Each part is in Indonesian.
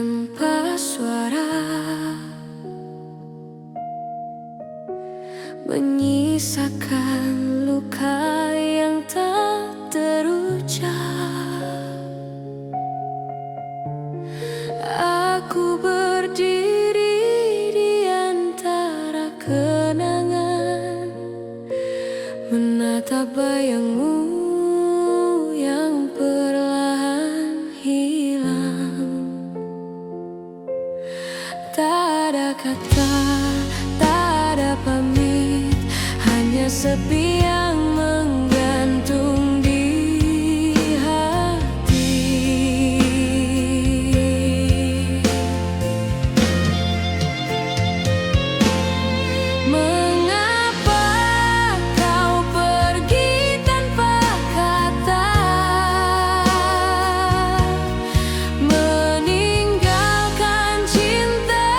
tanpa suara, menyisakan luka yang tak terucap. Aku berdiri di antara kenangan, menatap bayangmu yang perlahan hilang. Tak ada kata, tak ada pamit, hanya sepi yang menggantung di hati. Mengapa kau pergi tanpa kata, meninggalkan cinta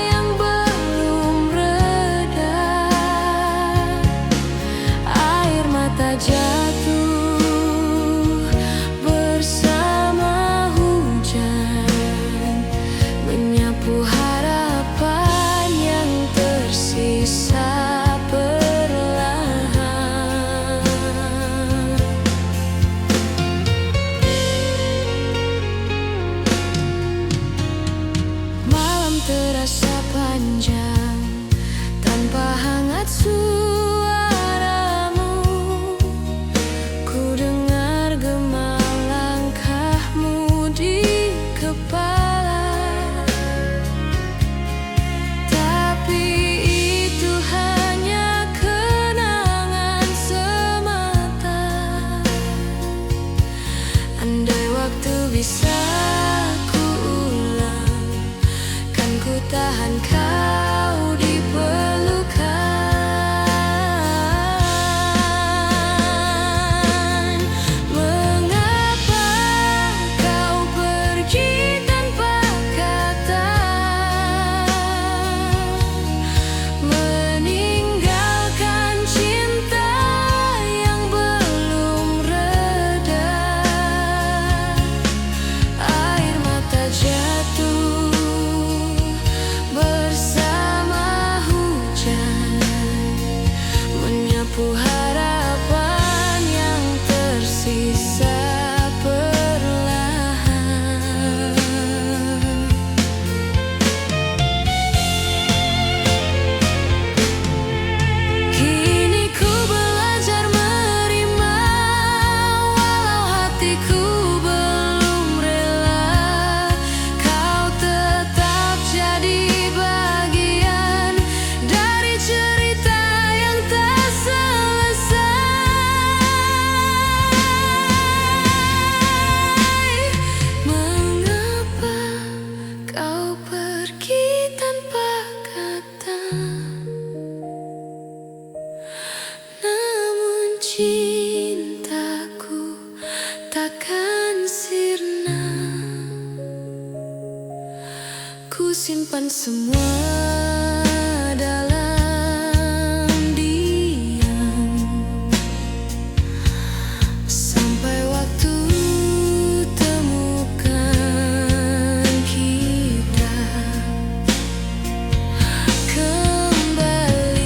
yang belum reda? Air mata jatuh bersama hujan, menyapu harapan yang tersisa perlahan. Malam terasa panjang tanpa hangat suaramu. Ku dengar gema langkahmu di kepala, tapi itu hanya kenangan semata. Andai waktu bisa ku ulang, kan ku tahan kau di pelukan. Mengapa kau pergi tanpa kata, meninggalkan cinta yang belum reda? Air mata jatuh bersama hujan, menyapu harapan yang tersisa perlahan. Kini ku belajar menerima, walau hatiku belum rela. Kau tetap jadi bagian dari cerita yang tak selesai. Mengapa kau pergi tanpa kata, namun cintaku takkan sirna. Ku simpan semua dalam diam, sampai waktu temukan kita kembali.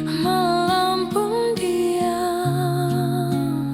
Melampung diam,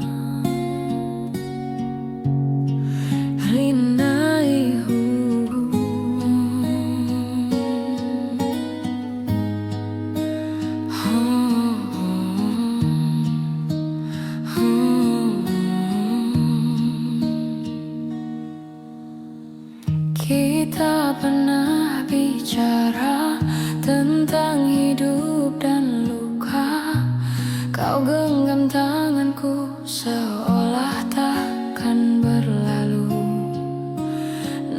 menggenggam tanganku seolah takkan berlalu.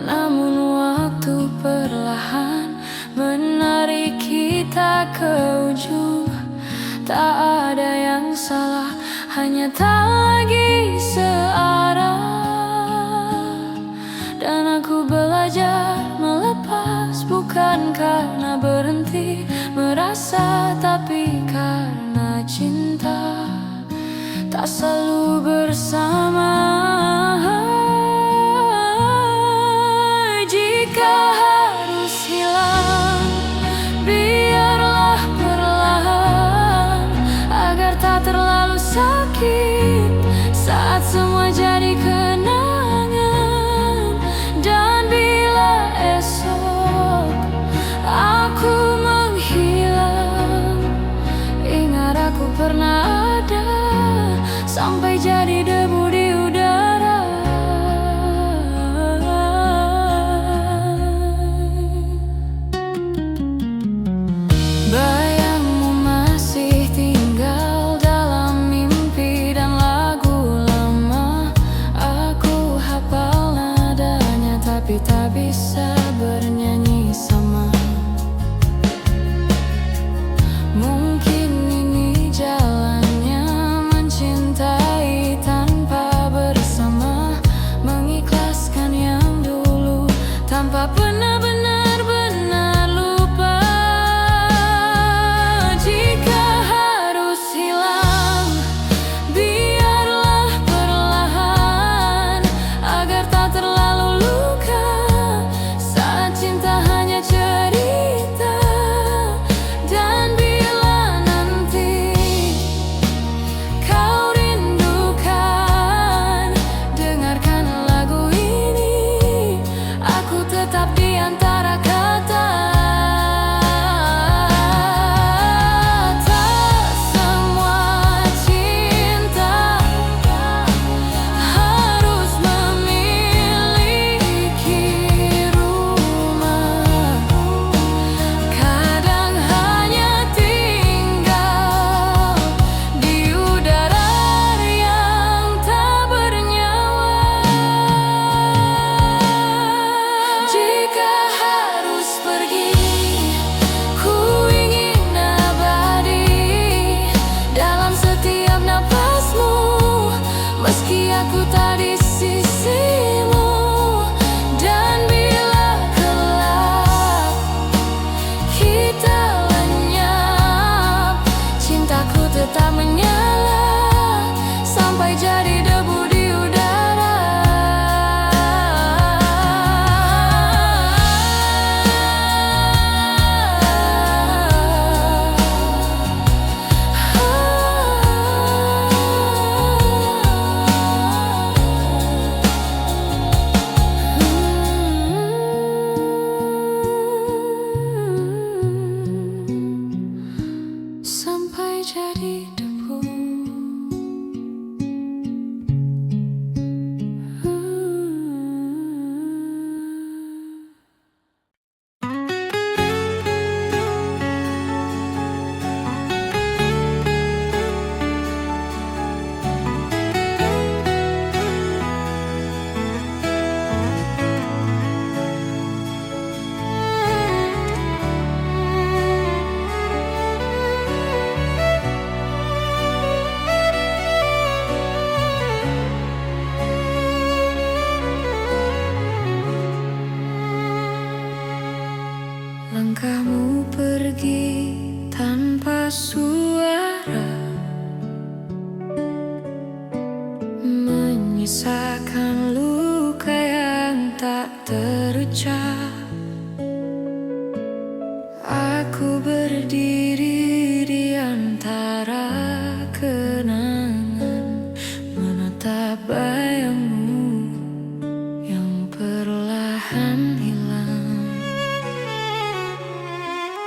Namun waktu perlahan menarik kita ke ujung. Tak ada yang salah, hanya tak lagi searah. Dan aku belajar melepas, bukan karena berhenti merasa, tapi karena cinta tak selalu bersama. Jika harus hilang, biarlah perlahan, agar tak terlalu sakit saat semua jadi kenangan. Dan bila esok aku menghilang, ingat aku pernah ada, sampai jadi debu di udara. Bayangmu masih tinggal dalam mimpi dan lagu lama. Aku hafal nadanya, tapi tak bisa bernyanyi sama. Mungkin ini jalannya mencintai tanpa bersama, mengikhlaskan yang dulu tanpa pernah benar-benar lupa. Jika harus hilang, biarlah perlahan, agar tak terlalu luka saat cinta hanya cerita. Dan bila nanti kau rindukan, dengarkan lagu ini, aku tetap di antara kata. Tak semua cinta harus memiliki rumah. Kadang hanya tinggal di udara yang tak bernyawa. Jika harus pergi, ku ingin abadi dalam setiap napasmu, meski aku tak di sisimu. Dan bila kelak kita lenyap, cintaku tetap menyala, sampai jadi debu di udara. Sampai jadi debu. Langkahmu pergi tanpa suara, menyisakan luka yang tak terucap. Aku berdiri di antara kenangan, menatap bayangmu yang perlahan hilang.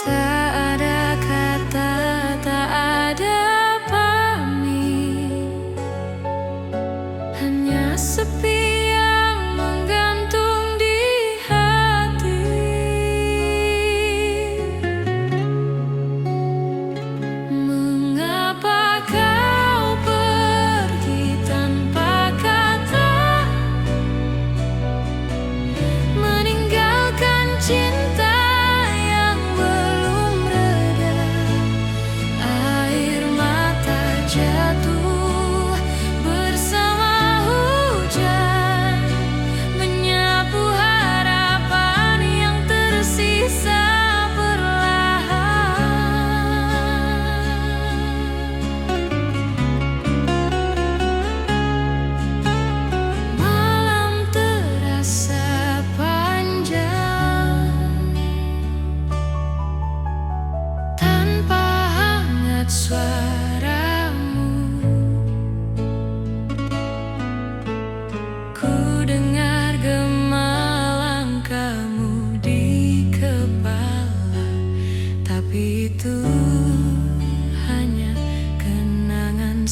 Tak ada kata, tak ada pamit, hanya sepi yang menggantung di hati. Mengapa kau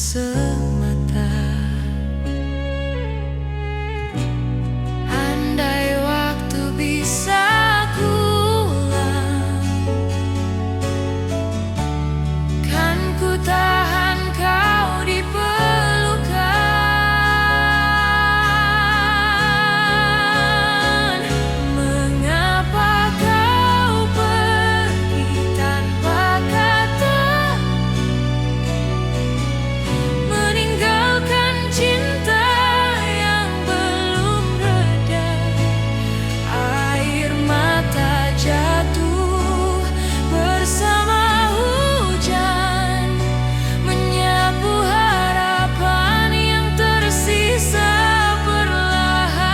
semata. Andai waktu bisa kuulang, kan ku tahan kau di pelukan. Mengapa kau pergi tanpa kata, meninggalkan cinta yang belum reda. Air mata jatuh bersama hujan, menyapu harapan yang tersisa perlahan.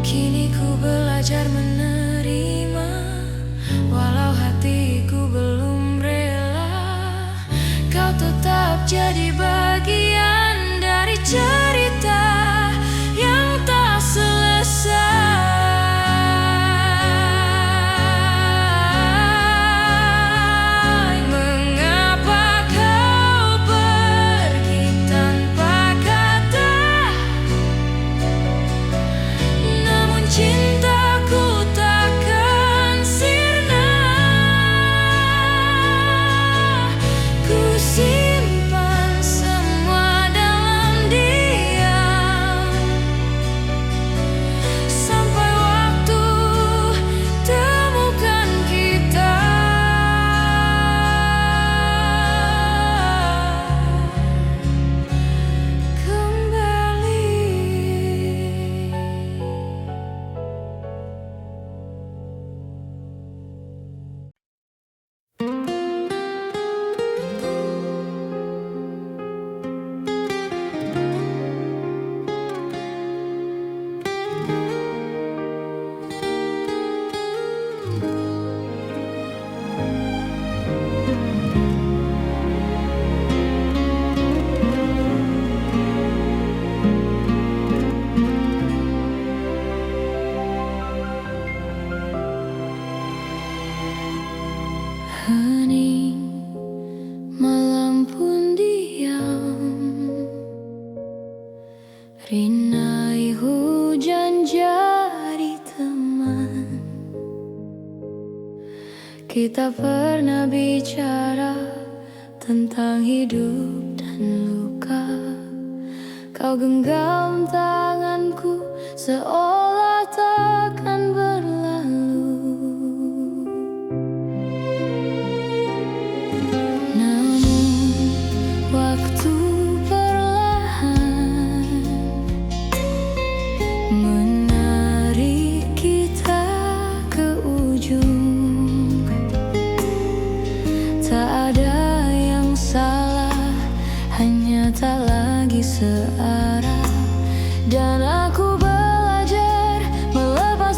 Kini ku belajar menerima, walau hatiku belum rela. Kau tetap jadi bagian dari cerita yang tak selesai. Mengapa kau pergi tanpa kata, namun cintaku takkan sirna. Ku simpan semua dalam diam, sampai waktu temukan kita kembali. Hening, malam pun diam, rinai hujan jadi teman. Kita pernah bicara tentang hidup dan luka. Kau genggam tanganku seolah takkan berlalu. Namun waktu perlahan menarik kita ke ujung. Tak ada yang salah, hanya tak lagi searah. Dan aku belajar melepas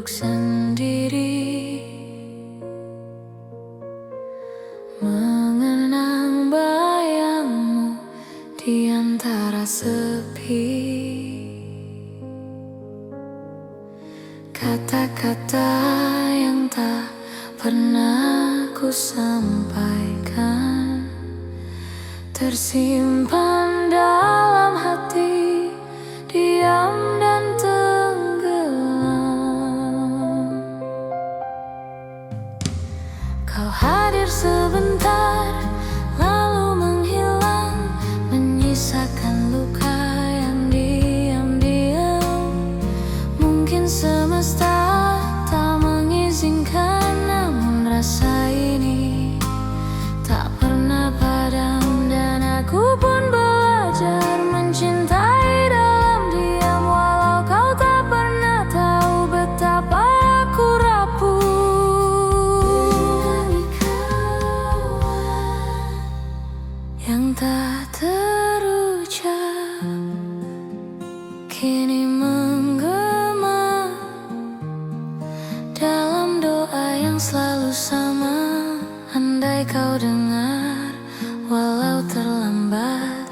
duduk sendiri, mengenang bayangmu di antara sepi. Kata-kata yang tak pernah ku sampaikan tersimpan dalam hati, diam dan tenggelam. Kau hadir sebentar, lalu menghilang, menyisakan luka yang diam-diam. Mungkin semesta tak mengizinkan, namun rasa ini tak pernah padam. Dan aku pun belajar mencintai dalam diam, walau kau tak pernah tahu betapa aku rapuh. Yang tak terucap kini menggema dalam doa yang selalu sama. Andai kau dengar, walau terlambat,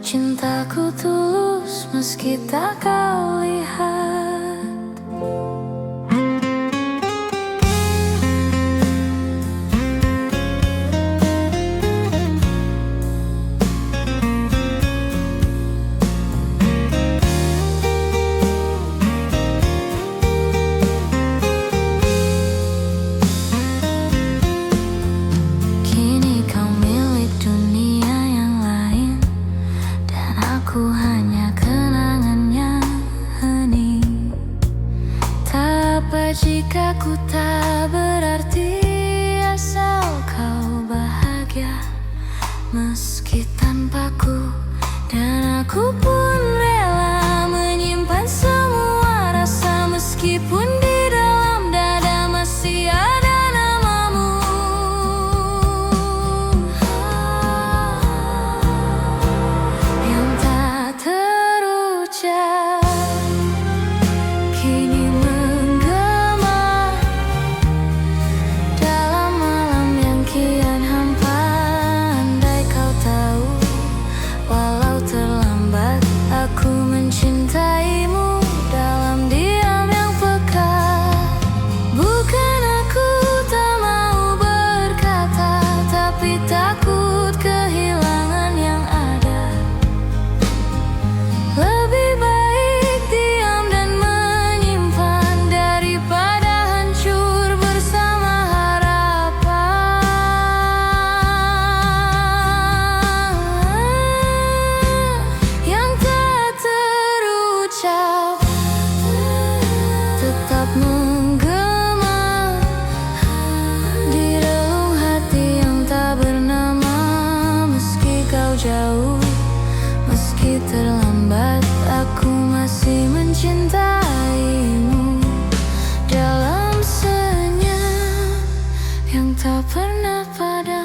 cintaku tulus meski tak kau lihat. Kini kau milik dunia yang lain, dan aku hanya kenangan yang hening. Tak apa jika ku tak berarti, asal kau bahagia meski tanpaku. Dan aku pun rela menyimpan semua rasa, meskipun di dalam dada masih ada namamu. Yang tak terucap kini menggema dalam malam yang kian hampa. Andai kau tahu, walau terlambat, aku mencintaimu dalam diam yang peka. Bukan aku tak mau berkata, tapi takut kehilangan yang ada. Lebih baik diam dan menyimpan daripada hancur bersama harapan. Yang tak terucap tetap menggema di relung hati yang tak bernama. Meski kau jauh, meski terlambat, aku masih mencintaimu dalam senyum yang tak pernah padam.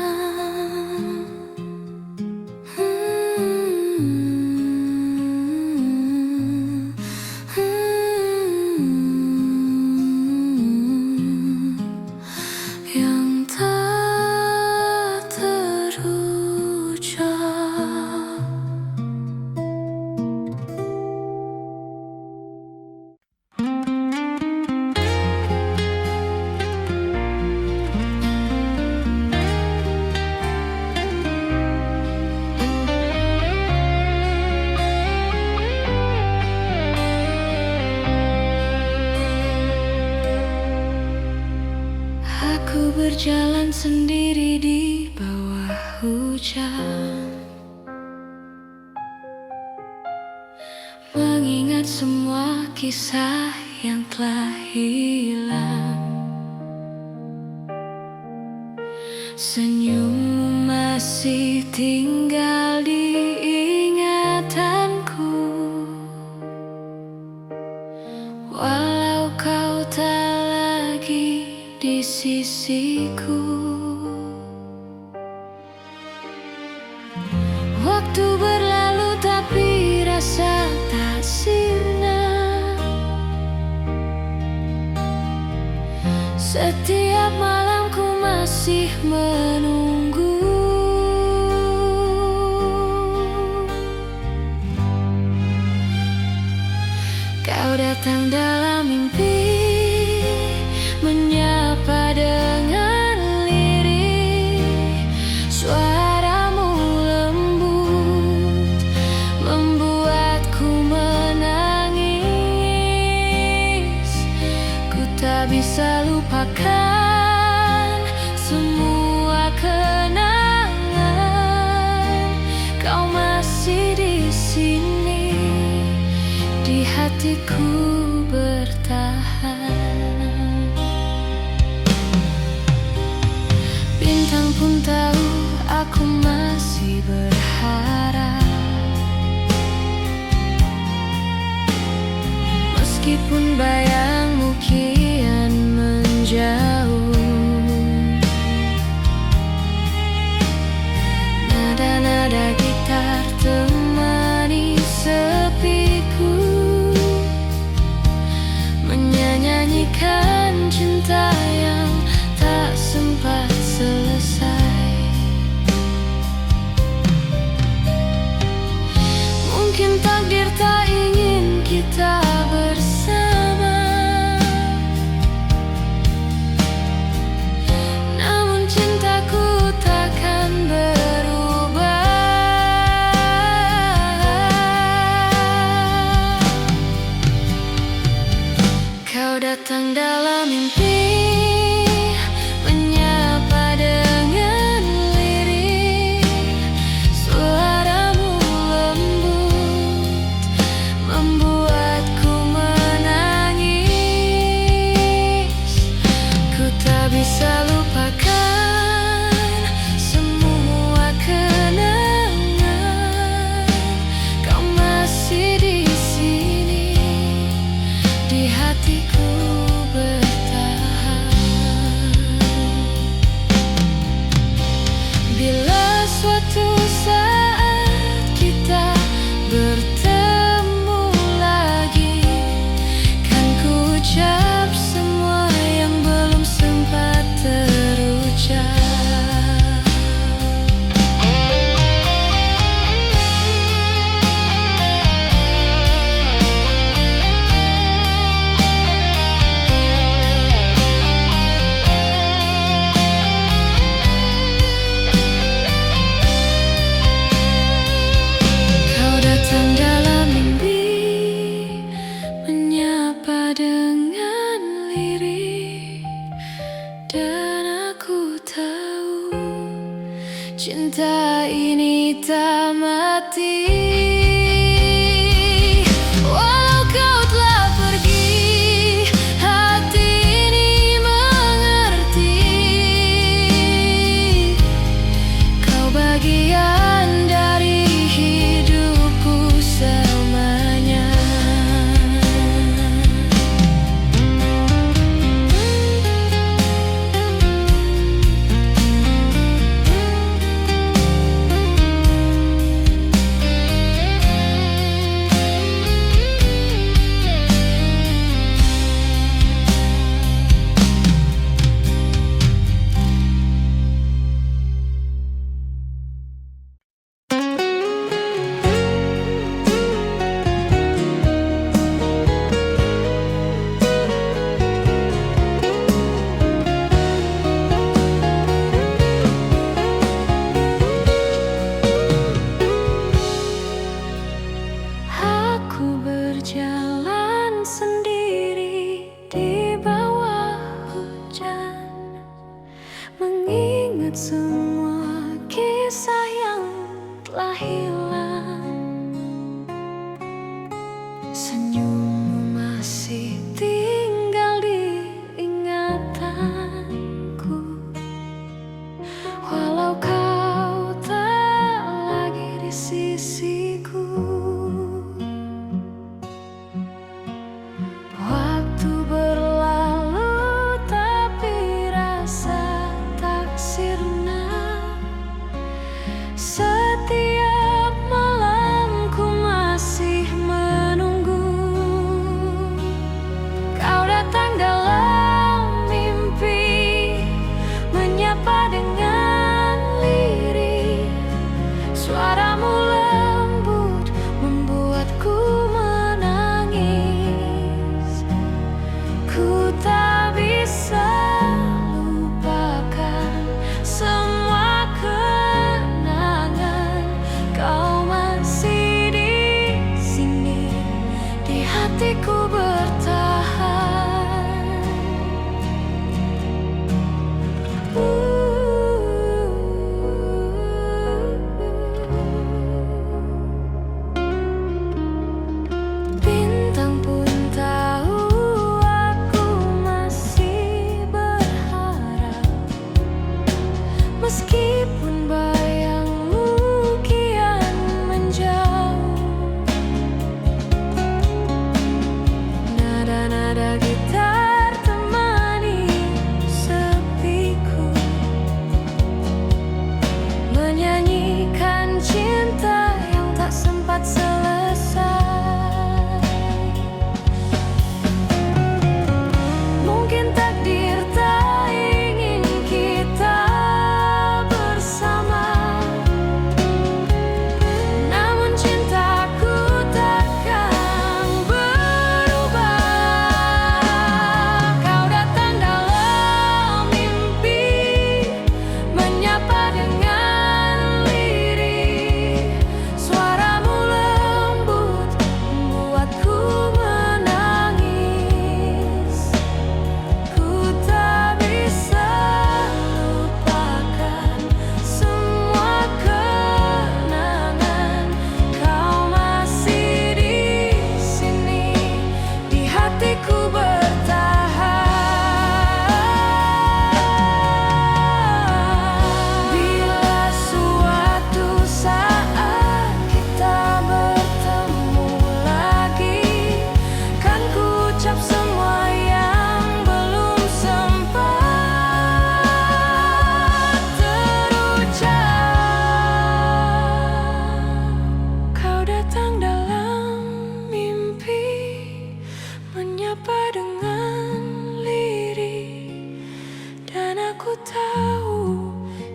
Yang tak terucap. Aku berjalan sendiri di bawah hujan, mengingat semua kisah yang telah hilang. Senyummu masih tinggal di ingatanku, walau kau tak lagi di sisiku. Waktu berlalu tapi rasa tak sirna. Setiap malam ku masih menunggu. Kau datang dalam mimpi, menyapa dengan lirih. Suaramu lembut, membuatku menangis. Ku tak bisa lupakan semua kenangan. Kau masih di sini, di hatiku bertahan. Bintang pun tahu aku masih berharap. Meskipun bayangmu kian menjauh, nada-nada gitar temani sepiku, menyanyikan cinta yang tak sempat selesai. Mungkin takdir tak ingin kita bersama, namun cintaku takkan berubah. Kau datang dalam mimpi, menyapa dengan lirih. Suaramu lembut, membuatku menangis. Ku tak bisa lupakan semua kenangan. Kau masih di sini, di hatiku bertahan. Bila suatu saat kita bertemu lagi, kan ku ucap semua yang belum sempat terucap. Kau datang dalam mimpi, menyapa dengan lirih. Dan aku tahu cinta ini tak mati. Walau kau telah pergi, hati ini mengerti. Kau bagian dari hidupku selamanya. Aku berjalan sendiri di bawah hujan, mengingat semua kisah yang telah hilang. Senyummu masih tinggal di ingatanku, walau kau tak lagi di sisiku. Waktu berlalu tapi rasa tak sirna.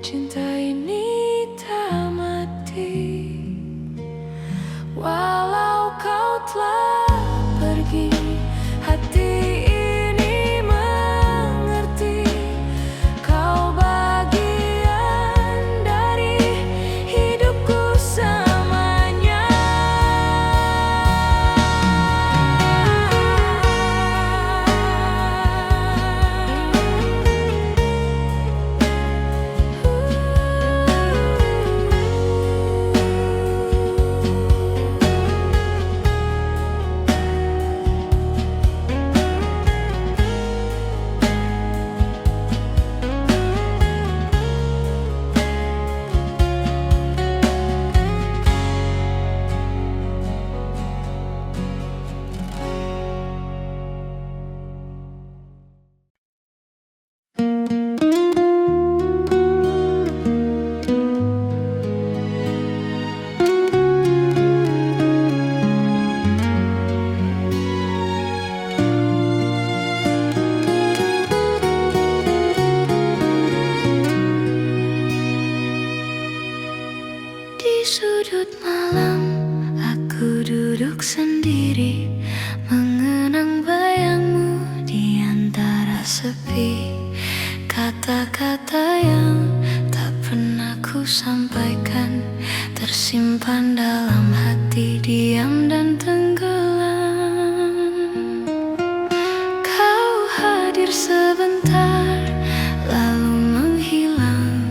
cinta ini tak mati. Walau kau telah pergi, hati ini mengerti. Kau bagian dari hidupku selamanya. Di sudut malam, aku duduk sendiri, mengenang bayangmu di antara sepi. Kata-kata yang tak pernah ku sampaikan, tersimpan dalam hati, diam dan tenggelam. Kau hadir sebentar, lalu menghilang,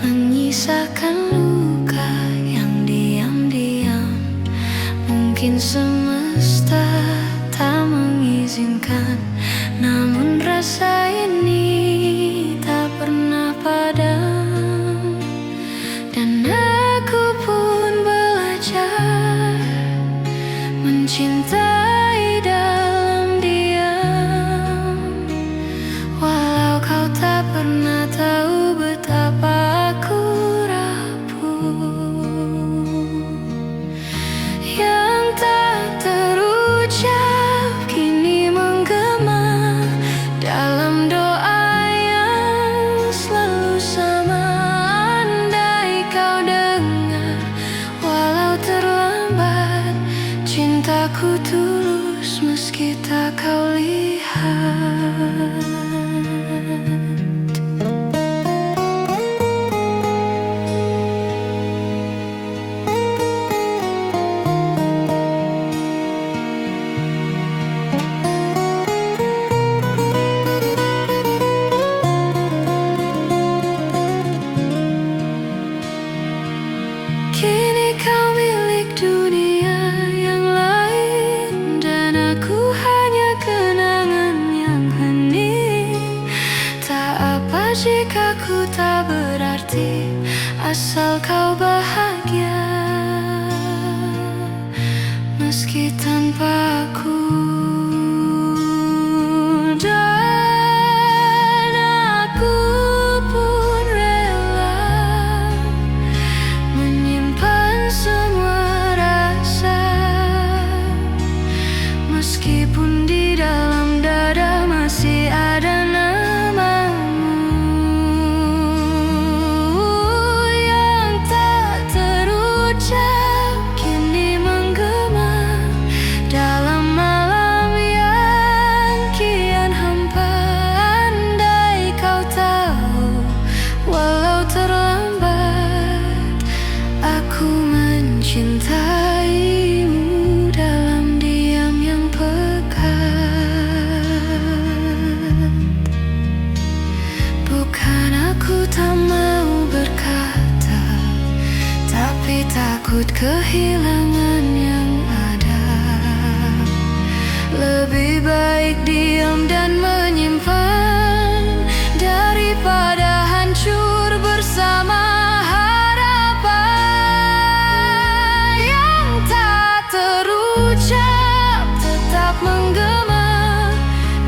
menyisakan luka yang diam-diam. Mungkin semesta tak mengizinkan, namun rasa ini tak pernah padam. Dan aku pun belajar mencintai dalam diam. Walau kau tak pernah tahu betapa aku yang tak terucap kini menggema dalam doa yang selalu sama. Andai kau dengar, walau terlambat, cintaku tulus meski tak kau lihat. Kini kau milik dunia yang lain, dan aku hanya kenangan yang hening. Tak apa jika ku tak berarti, asal kau bahagia meski tanpa aku. Dan aku pun rela menyimpan semua rasa, meskipun di dalam dada masih ada namamu yang tak terucap kini menggema dalam malam yang kian hampa. Andai kau tahu, walau terlambat, aku mencintaimu dalam diam yang pekat. Bukan aku tak mau berkata, tapi takut kehilangan yang ada. Lebih baik diam dan menyimpan daripada hancur bersama harapan yang tak terucap, tetap menggema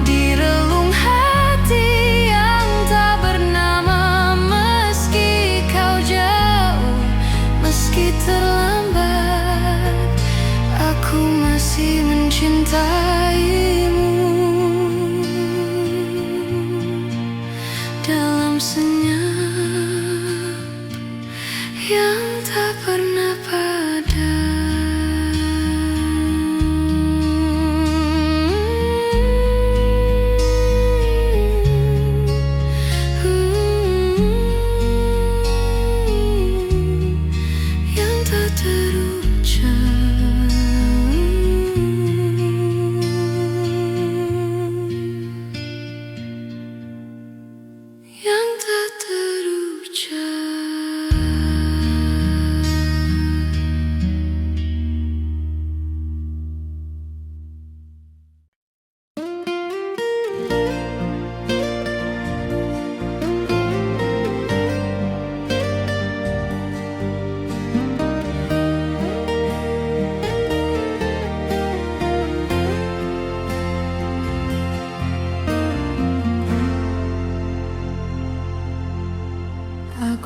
di relung hati yang tak bernama. Meski kau jauh, meski terlambat, aku masih mencintaimu dalam senyap.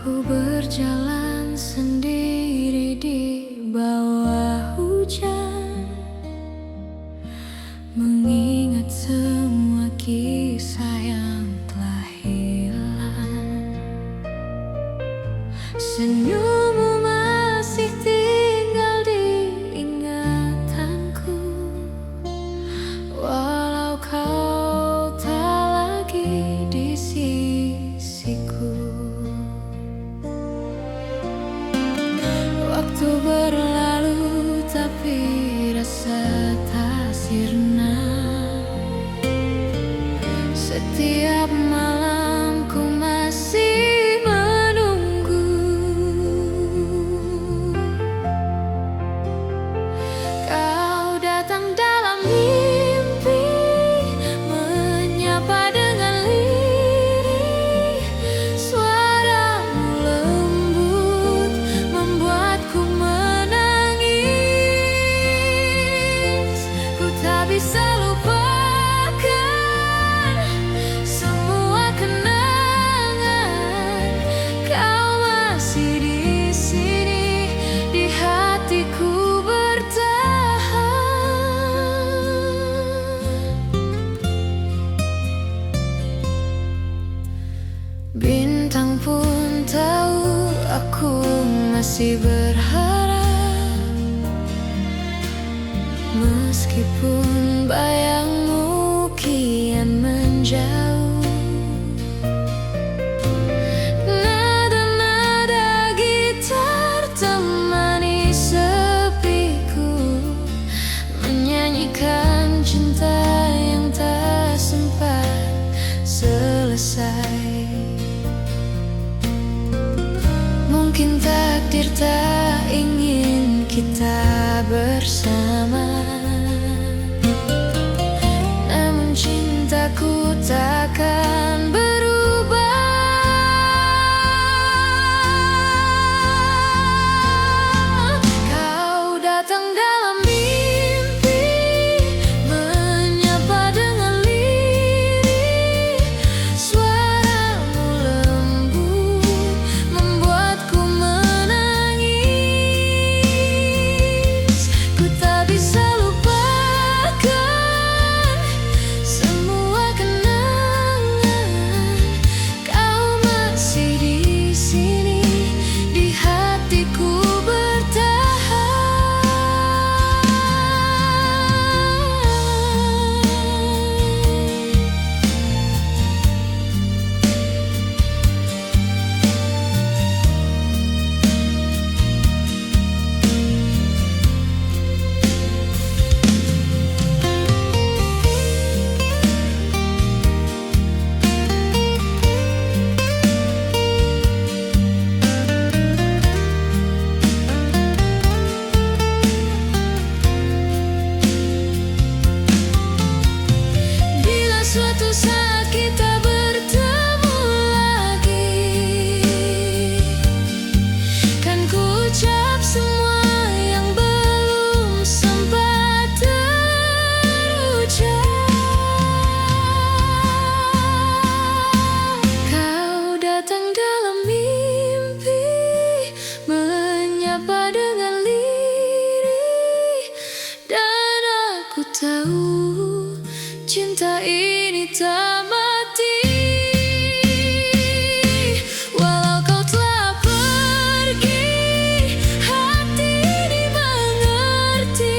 Aku berjalan sendiri di bawah hujan, mengingat semua kisah yang telah hilang. Senyummu masih tinggal di ingatanku, walau kau tak lagi di sisiku. Waktu berlalu tapi rasa tak sirna. Setiap malam ku masih menunggu kau datang dalam mimpi, menyapa dengan lirih. Suaramu lembut membuatku menangis. Ku tak bisa lupakan semua kenangan. Kau masih di sini, di hatiku bertahan. Bintang pun tahu aku masih berharap, meskipun bayangmu kian menjauh. Nada-nada gitar temani sepiku, menyanyikan cinta yang tak sempat selesai. Mungkin takdir tak ingin kita bersama, namun cintaku takkan berubah. Kau datang dalam mimpi, menyapa dengan lirih. Suaramu lembut membuatku menangis. Ku tak bisa lupakan semua kenangan. Kau masih di sini, di hatiku bertahan. Bila suatu saat kita bertemu lagi, kan ku ucap semua yang belum sempat terucap. Kau datang dalam mimpi, menyapa dengan lirih. Dan aku tahu cinta ini tak mati. Walau kau telah pergi, hati ini mengerti.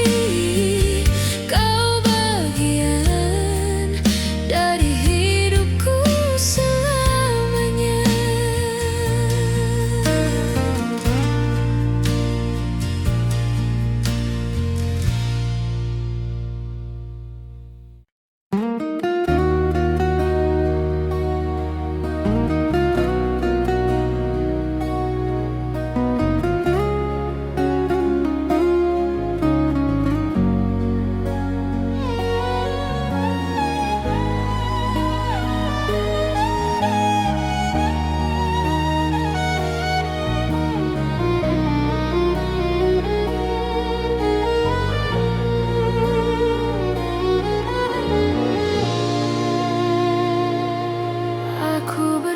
Kau bagian dari hidupku selamanya.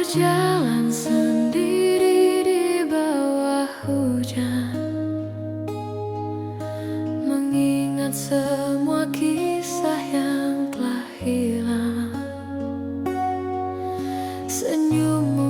Jalan sendiri senyummu